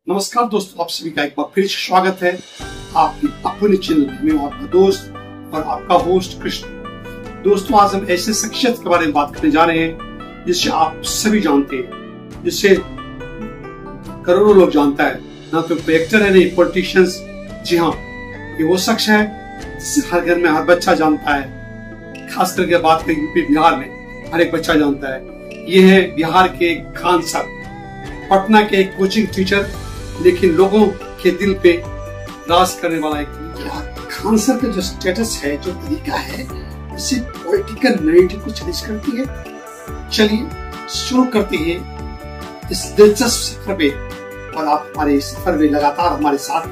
नमस्कार दोस्तों, आप सभी का एक बार फिर स्वागत है आपकी अपने चैनल में। आपका दोस्त और आपका होस्ट कृष्ण। दोस्तों, आज हम ऐसे शख्सियत के बारे में बात करने जा रहे हैं जिसे आप सभी जानते हैं, जिसे करोड़ों लोग जानता है। ना तो एक्टर है, नहीं पॉलिटिशियंस। जी हाँ, ये वो शख्स है जिसे हर घर में हर बच्चा जानता है। खास करके बात करें यूपी बिहार में हर एक बच्चा जानता है। ये है बिहार के खान सर, पटना के एक कोचिंग टीचर, लेकिन लोगों के दिल पे राज करने वाला एक खान सर का जो स्टेटस है, जो तरीका है, इसे पॉलिटिकल नैरेटिव को चैलेंज करती है। चलिए शुरू करते हैं इस दिलचस्प सफर पे, और आप हमारे इस सफर में लगातार हमारे साथ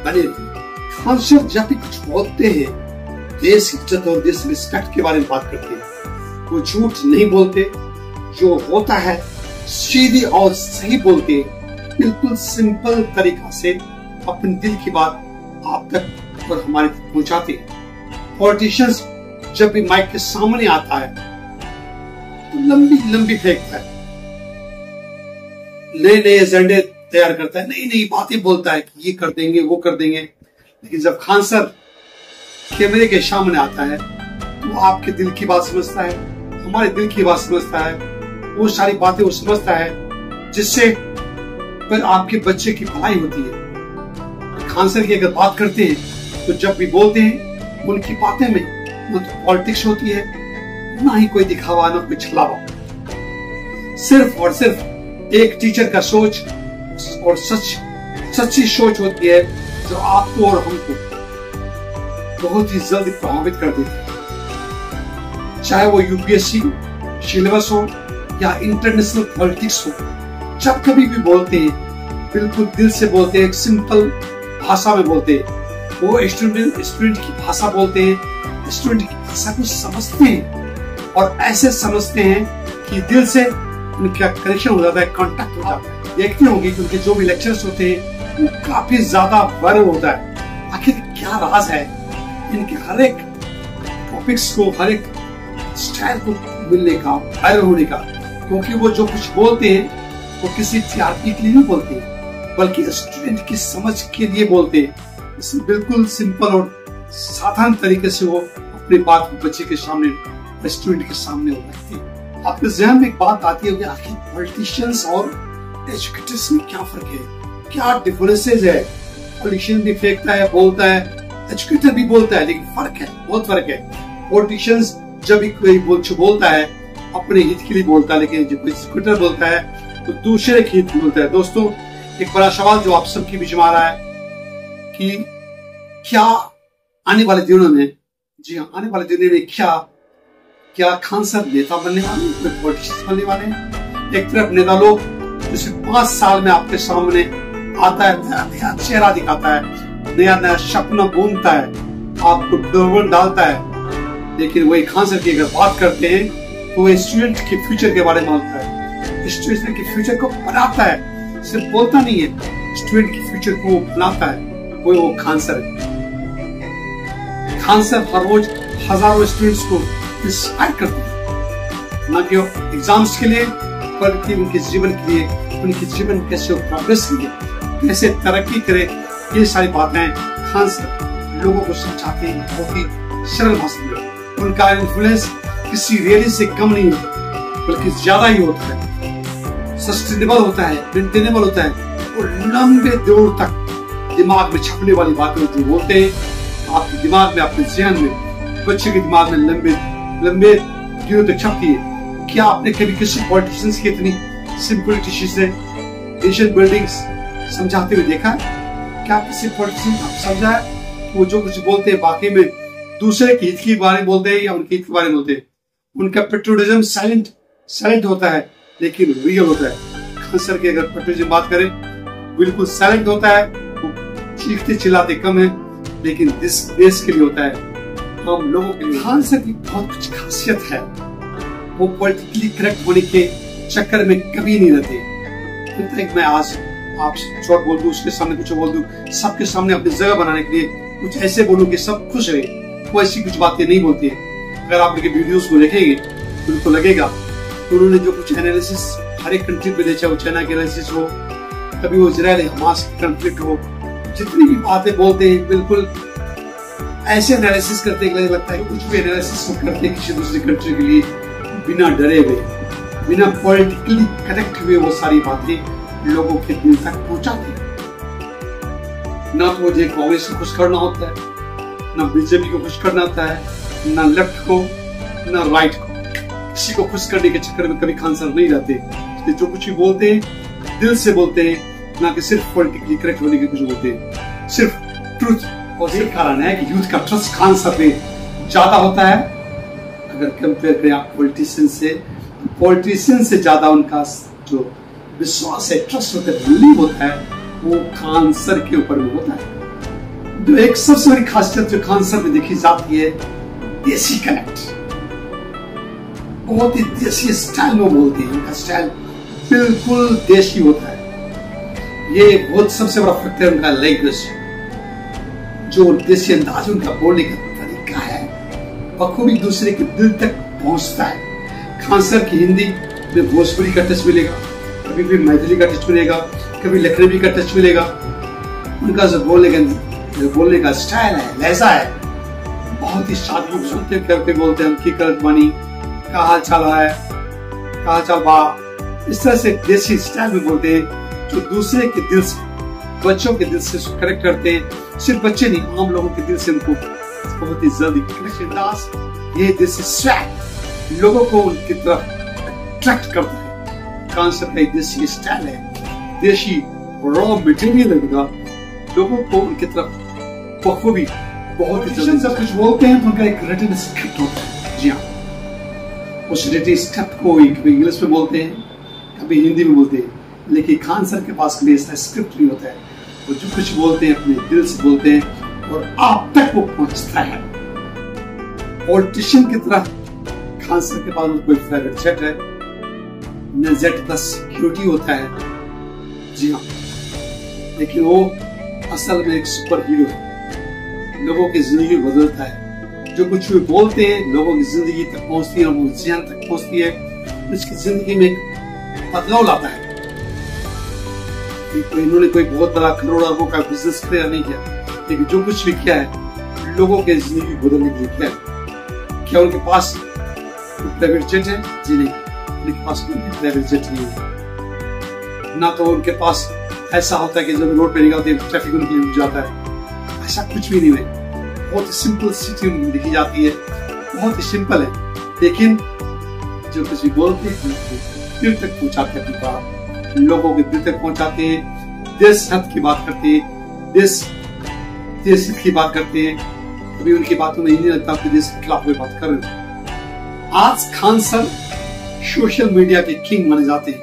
बने रहिए। खान सर जब भी कुछ बोलते हैं, देश इज्जत और देश रिस्पेक्ट के बारे में बात करते हैं। वो झूठ नहीं बोलते, जो होता है सीधी और सही बोलते, बिल्कुल सिंपल तरीका से अपने दिल की बात आप तक और हमारे तक पहुंचाते हैं। पॉलिटिशियंस जब भी माइक के सामने आता है तो लंबी लंबी फेंकता है, नए नए एजेंडे तैयार करता है, नई नई बातें बोलता है कि ये कर देंगे, वो कर देंगे। लेकिन जब खान सर कैमरे के सामने आता है तो वो आपके दिल की बात समझता है, हमारे दिल की बात समझता है। वो सारी बातें वो समझता है जिससे पर आपके बच्चे की भलाई होती है। खान सर की अगर बात करते हैं तो जब भी बोलते हैं उनकी बातें में न तो पॉलिटिक्स होती है, ना ही कोई दिखावा, ना कोई छलावा। सिर्फ और सिर्फ एक टीचर का सोच और सच्ची सोच होती है, जो आपको और हमको बहुत ही जल्दी प्रभावित कर देती है। चाहे वो यूपीएससी सिलेबस हो या इंटरनेशनल पॉलिटिक्स हो, जब कभी भी बोलते हैं बिल्कुल दिल से बोलते हैं, एक सिंपल भाषा में बोलते हैं। वो स्टूडेंट की भाषा बोलते हैं, स्टूडेंट की भाषा को समझते हैं और ऐसे समझते हैं कि दिल से उनका कनेक्शन हो जाता है, कांटेक्ट हो जाता है। देखते होंगे कि उनके जो भी लेक्चर्स होते हैं वो काफी ज्यादा वायरल होता है। आखिर क्या राज है इनके हर एक टॉपिक्स को, हर एक स्टाइल को मिलने का, वायरल होने का? क्योंकि वो जो कुछ बोलते हैं वो किसी टीआरपी के लिए नहीं बोलते, बल्कि स्टूडेंट की समझ के लिए बोलते हैं। इसमें बिल्कुल सिंपल और साधारण तरीके से वो अपनी बात को बच्चे के सामने, स्टूडेंट के सामने रखते हैं। आपके ज़हन में एक बात आती है, आखिर पॉलिटिशियंस और एजुकेटर्स में क्या फर्क है, क्या डिफरेंसेस है? पॉलिटिशियन भी फेंकता है, बोलता है, एजुकेटर भी बोलता है, लेकिन फर्क है, बहुत फर्क है। पॉलिटिशियंस जब भी कोई बोलता है अपने हित के लिए बोलता है, लेकिन जब कोई एजुकेटर बोलता है तो दूसरे के हित बोलता है। दोस्तों, एक बड़ा सवाल जो आप सबके बीच में आ रहा है कि क्या आने वाले दिनों में, जी हाँ, आने वाले दिनों में क्या खान सर नेता बनने वाले, कोई पॉलिटिशियन बनने वाले हैं? एक तरफ नेता लोग जैसे 5 साल में आपके सामने आता है, नया चेहरा दिखाता है, नया नया सपना बुनता है, आपको डोरबन डालता है। लेकिन वही खान सर की अगर बात करते हैं तो वो स्टूडेंट के फ्यूचर के बारे में बोलता है, स्टूडेंट के फ्यूचर को बनाता है, सिर्फ बोलता नहीं है, स्टूडेंट के फ्यूचर को बनाता है। वो खान सर है। खान सर हर रोज हजारों स्टूडेंट्स को इंस्पायर करते हैं, न कि एग्जाम्स के लिए बल्कि उनके जीवन के लिए, उनके जीवन कैसे प्रोग्रेस करे, कैसे तरक्की करे, ये सारी बातें खान सर लोगों को समझाते हैं बहुत ही सरल भाषा में। उनका इन्फ्लुएंस किसी रैली से कम नहीं होता, बल्कि ज्यादा ही होता है, सस्टेनेबल होता है, मेंटेनेबल होता है, और लंबे दूर तक दिमाग में छपने वाली बातें जो बोलते हैं आपके दिमाग में, आपके ज़हन में, बच्चे के दिमाग में लंबे दिनों तक छपती है। क्या आपने कभी किसी पॉलिटिशियंस की इतनी सिंपल टिश्यू से नेशन बिल्डिंग्स समझाते हुए देखा है? क्या किसी पॉलिटिशियन को समझा है कि वो जो कुछ बोलते हैं वाकई में दूसरे के हित के बारे में बोलते हैं या उनके हित के बारे में बोलते हैं? उनका पेट्रोलिज्म साइलेंट होता है, लेकिन रियल होता है। खान सर की अगर पेट्रोलिज्म बात करें, बिल्कुल साइलेंट होता है, वो चीखते चिल्लाते कम है, लेकिन देश के लिए होता है, हम लोगों के लिए। खान सर की बहुत कुछ खासियत है, वो पॉलिटिकली करेक्ट होने के चक्कर में कभी नहीं रहते। मैं आज आप शॉर्ट बोल दूं, उसके सामने कुछ बोल दूं, सबके सामने अपनी जगह बनाने के लिए कुछ ऐसे बोलूं कि सब खुश रहे, वो ऐसी कुछ बातें नहीं बोलती है। अगर आप उनके वीडियोस को देखेंगे तो उनको लगेगा तो उन्होंने जो कुछ एनालिसिस हर एक कंट्री पे, चाहे वो चाइना के एनालिसिस हो, कभी वो इजराइल हमास की कॉन्फ्लिक्ट हो, जितनी भी बातें बोलते हैं बिल्कुल ऐसे एनालिसिस करते हैं, लगता है कुछ भी एनालिसिस करते किसी दूसरी कंट्री के लिए बिना डरे हुए, बिना पॉलिटिकली कनेक्ट हुए वो सारी बातें लोगों के दिल तक पहुंचाते हैं। ना तो मुझे कांग्रेस को खुश करना होता है, ना बीजेपी को खुश करना होता है, ना लेफ्ट को ना राइट को। किसी को खुश करने के चक्कर में कभी खान सर नहीं रहते। जो कुछ भी बोलते हैं दिल से बोलते हैं, ना कि सिर्फ पॉलिटिकली करेक्ट होने के कुछ बोलते हैं, सिर्फ ट्रूथ। और यही कारण है कि यूथ का ट्रस्ट खान सर पे ज्यादा होता है। अगर कंपेयर करें आप पॉलिटिशियन से ज्यादा उनका जो विश्वास है, ट्रस्ट होता है, बिलीव होता है, वो खान सर के ऊपर में होता है। जो एक सबसे बड़ी खासियत जो खान सर में देखी जाती है, देसी कनेक्ट। बहुत ही देसी स्टाइल में बोलते हैं, उनका स्टाइल बिल्कुल देशी होता है। ये बहुत सबसे बड़ा फैक्टर है उनका लैंग्वेज, जो देसी अंदाज उनका बोलने का तरीका है, बखूबी दूसरे के दिल तक पहुंचता है। खान सर की हिंदी में भोजपुरी का टच मिलेगा, कभी भी मैथिली का टच मिलेगा, कभी लखनवी का टच मिलेगा। उनका जो बोलने का स्टाइल है, लहजा है, बहुत ही शादी सुनते करके बोलते हैं, की करत बानी, का हाल चाल है, का हाल चाल बा। इस तरह से देसी स्टाइल में बोलते हैं, जो दूसरे के दिल से, बच्चों के दिल से कनेक्ट करते हैं। सिर्फ बच्चे नहीं, आम लोगों के दिल से उनको बहुत ही जल्दी कनेक्शन। ये देसी स्वैग लोगों को उनकी तरफ अट्रैक्ट करता है। खान सर का एक देसी स्टाइल है, देशी रॉ मटेरियल है, लोगों को उनकी तरफ बखूबी बहुत ही जल्दी सब कुछ बोलते हैं। तो उनका एक रिटन स्क्रिप्ट होता है। जी हाँ, उस रिटन स्क्रिप्ट को कभी इंग्लिश में बोलते हैं, कभी हिंदी में बोलते हैं, लेकिन खान सर के पास कभी ऐसा स्क्रिप्ट नहीं होता है। वो जो कुछ बोलते हैं अपने दिल से बोलते हैं और आप तक वो पहुंचता है। पॉलिटिशियन की तरह खान सर के पास कोई प्राइवेट जेट है न, जेट प्लस सिक्योरिटी होता है। जी हाँ, लेकिन वो असल में एक सुपर हीरो है, लोगों की जिंदगी बदलता है। जो कुछ भी बोलते हैं लोगों की जिंदगी तक पहुंचती है, वो ज़हन तक पहुंचती है, उसकी जिंदगी में एक बदलाव लाता है। तो इन्होंने कोई बहुत बड़ा करोड़ों अरबों का बिजनेस क्लियर नहीं किया, लेकिन जो कुछ भी किया है लोगों के जिंदगी बदलने के लिए किया है। क्या उनके पास प्राइवेट जेट है? जी नहीं, उनके पास कोई प्राइवेट जेट नहीं है। ना तो उनके पास ऐसा होता है कि जब रोड पे निकलते हैं ट्रैफिक उनके लिए रुक जाता है, ऐसा कुछ भी नहीं है। बहुत ही सिंपल सिटी उनकी दिखी जाती है, बहुत ही सिंपल है, लेकिन जो कुछ भी बोलते हैं दिल तक पहुंचाते हैं, अपनी बात लोगों के दिल तक पहुंचाते हैं। देश हित की बात करते हैं, देश हित की बात करते हैं। कभी उनकी बातों में नहीं लगता कि देश के खिलाफ कोई बात कर रहे हैं। आज खान सर सोशल मीडिया के किंग माने जाते हैं।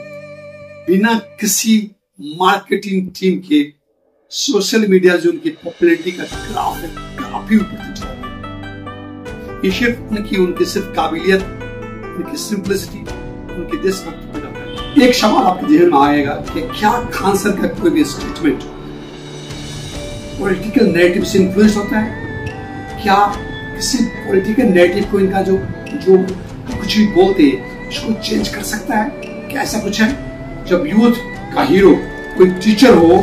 बिना किसी मार्केटिंग टीम के सोशल मीडिया जो उनकी पॉपुलैरिटी का ग्राफ है, काफी ऊपर चला गया। ये उनकी सिर्फ काबिलियत, उनकी सिंपलिसिटी, उनकी देशभक्ति पर जाता है। एक सवाल आपके जहन में आएगा कि क्या खान सर का कोई भी स्टेटमेंट पॉलिटिकल नैरेटिव से इन्फ्लुएंस होता है? क्या किसी पॉलिटिकल नैरेटिव को इनका जो कुछ भी बोलते हैं उसको चेंज कर सकता है? क्या ऐसा कुछ है? जब यूथ का हीरो कोई टीचर हो,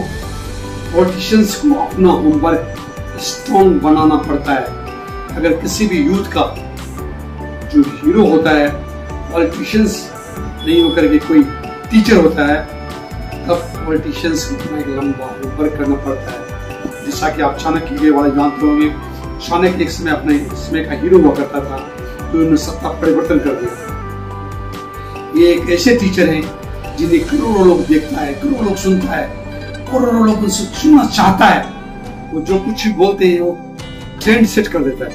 पॉलिटिशियंस को अपना होमवर्क स्ट्रॉन्ग बनाना पड़ता है। अगर किसी भी यूथ का जो हीरो होता है पॉलिटिशियंस नहीं होकर के कोई टीचर होता है, तब पॉलिटिशियंस को इतना एक लंबा होमवर्क करना पड़ता है। जैसा कि आप चाणक्य के वाले जानते होंगे, चाणक्य एक समय अपने समय का हीरो हुआ करता था, तो उन्होंने सत्ता परिवर्तन कर दिया। ये एक ऐसे टीचर हैं जिन्हें करोड़ों लोग देखता है, करोड़ों लोग सुनता है, करोड़ों लोग उनसे सुनना चाहता है। वो जो कुछ भी बोलते हैं वो ट्रेंड सेट कर देता है।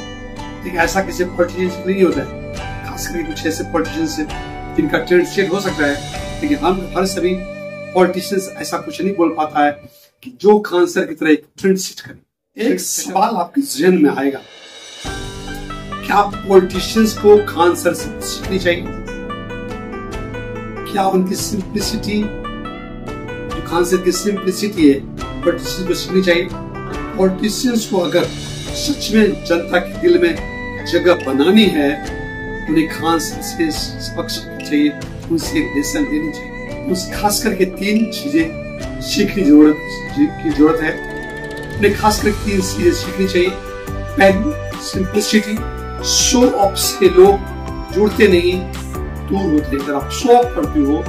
लेकिन ऐसा किसी पॉलिटिशियन से नहीं होता है, खास करके कुछ ऐसे पॉलिटिशियन से जिनका ट्रेंड सेट हो सकता है, लेकिन हम हर सभी पॉलिटिशियंस ऐसा कुछ नहीं बोल पाता है कि जो खान सर की तरह एक ट्रेंड सेट करे। एक सवाल आपके जहन में आएगा, क्या पॉलिटिशियंस को खान सर से सीखनी चाहिए? क्या उनकी सिंप्लिसिटी, जो खान सर की सिंप्लिसिटी है, पॉलिटिशियंस को सीखनी चाहिए? पॉलिटिशियंस को अगर सच में जनता के दिल में जगह बनानी है, उन्हें खान सर से सबक सीखना चाहिए, उनसे लेसन लेनी चाहिए। उस खास करके 3 चीजें सीखने की जरूरत है। उन्हें खास कर 3 चीजें सीखनी चाहिए। पहली, सिंप्लिसिटी। शो ऑफ से लोग जुड़ते नहीं, दूर होते हैं। अगर आप शो ऑफ करते हो,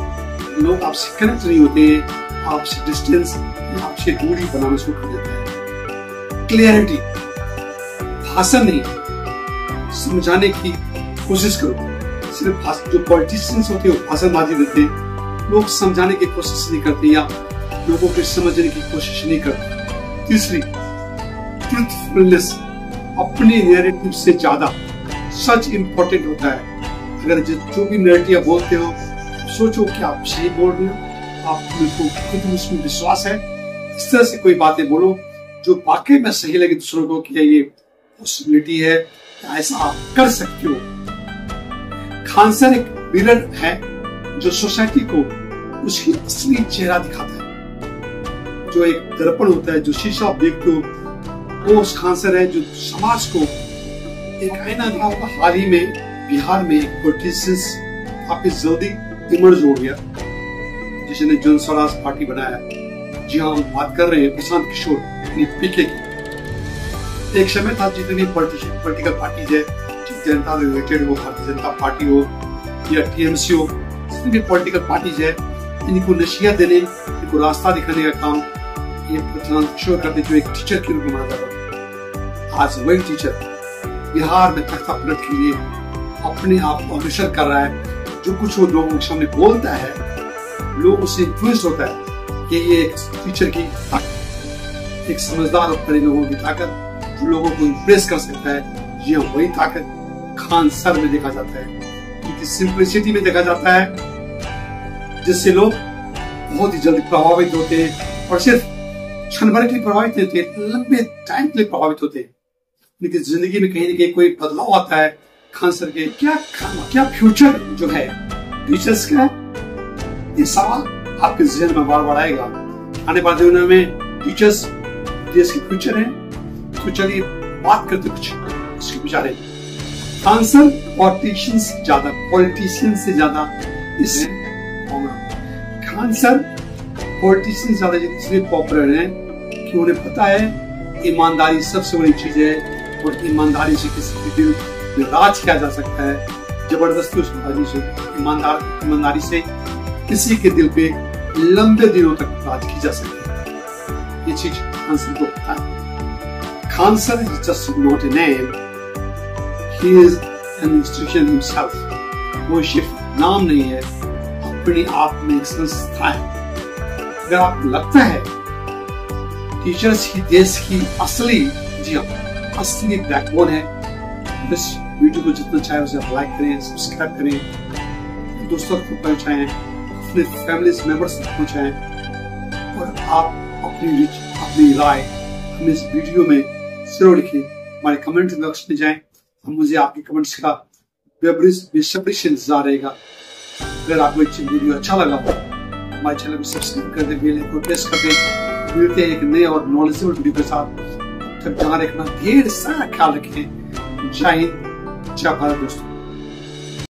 लोग आपसे कनेक्ट नहीं होते हैं, आपसे डिस्टेंस, आपसे दूरी बनाना शुरू कर देते हैं। क्लियरिटी, भाषण नहीं, समझाने की कोशिश करो। सिर्फ जो पॉलिटिशियंस होते हैं वो भाषणबाजी देते हैं, लोग समझाने की कोशिश नहीं करते या लोगों को समझने की कोशिश नहीं करते। तीसरी, ट्रूथफुलनेस। अपने नैरेटिव से ज्यादा सच इंपॉर्टेंट होता है। अगर जो भी नैरेटिव बोलते हो, सोचो कि आप सही बोल रहे हो, आपको खुद उसमें विश्वास है। इस तरह से कोई बातें बोलो जो वाकई में सही लगे दूसरों को कि ये पॉसिबिलिटी है, ऐसा आप कर सकते हो। खान सर एक मिरर है जो सोसाइटी को उसकी असली चेहरा दिखाता है। जो एक दर्पण होता है, जो शीशा आप देखते हो, वो उस खान सर है जो समाज को एक आईना दिखाता। हाल ही में बिहार में एक पॉलिटिशियन काफी जल्दी इमर्ज हो गया जिसने जन स्वराज पार्टी बनाया। जी हाँ, हम बात कर रहे हैं प्रशांत किशोर पीके की। एक समय था जितनी पॉलिटिकल पार्टीज है, जनता रिलेटेड हो, भारतीय जनता पार्टी हो या टीएमसी हो, जितनी भी पॉलिटिकल पार्टीज है, इनको नसीहत देने, इनको रास्ता दिखाने का काम ये प्रशांत किशोर करते, जो एक टीचर के रूप में माना जाता था। आज वही टीचर बिहार में तख्ता पलट के लिए अपने आप को अग्रसर कर रहा है। जो कुछ वो लोगों के सामने बोलता है, लोग उससे इन्फ्लुएंस होता है कि ये एक टीचर की ताकत, एक समझदार और बड़े लोगों की ताकत जो लोगों को इम्प्रेस कर सकता है। जी हाँ, वही ताकत खान सर में देखा जाता है, उनकी सिंप्लिसिटी में देखा जाता है, जिससे लोग बहुत ही जल्दी प्रभावित होते हैं और सिर्फ क्षण भर के लिए प्रभावित होते हैं, लंबे टाइम के लिए प्रभावित होते हैं। उनकी जिंदगी में कहीं ना कहीं कोई बदलाव आता है। खान सर के क्या फ्यूचर जो है टीचर्स का, ये सवाल आपके जहन में बार बार आएगा। आने वाले दिनों में टीचर्स देश के फ्यूचर है। तो चलिए बात करते कुछ इसके विचार। खान सर पॉलिटिशियन से ज्यादा इस खान सर पॉलिटिशियन ज्यादा इसलिए पॉपुलर है कि उन्हें पता है ईमानदारी सबसे बड़ी चीज है और ईमानदारी से किसी के दिल में राज किया जा सकता है। जबरदस्ती ईमानदारी से किसी के दिल पे लंबे दिनों तक राज की जा सकती है। ये चीज खान सर को पता है। Khan sir is just not a name, he is an institution himself. वो सिर्फ नाम नहीं है, अपने आप में एक संस्था है। अगर आपको लगता है टीचर्स ही देश की असली, जी हाँ, असली बैकबोन है, इस वीडियो को जितना चाहे उसे लाइक करें, सब्सक्राइब करें, दोस्तों को पहुंचाएं, अपने फैमिली मेंबर्स तक पहुंचाएं और आप अपनी राय हमें इस वीडियो में जरूर लिखें। हमारे कमेंट बॉक्स में जाएं, हम मुझे आपके कमेंट्स का बेसब्री से इंतजार रहेगा। अगर आपको ये वीडियो अच्छा लगा हो, हमारे चैनल को सब्सक्राइब कर दें, बेल आइकन को प्रेस कर दें। मिलते हैं एक नए और नॉलेजेबल वीडियो के साथ। तब तक ध्यान रखना, ढेर सारा ख्याल रखें। जय हिंद, जय भारत दोस्तों।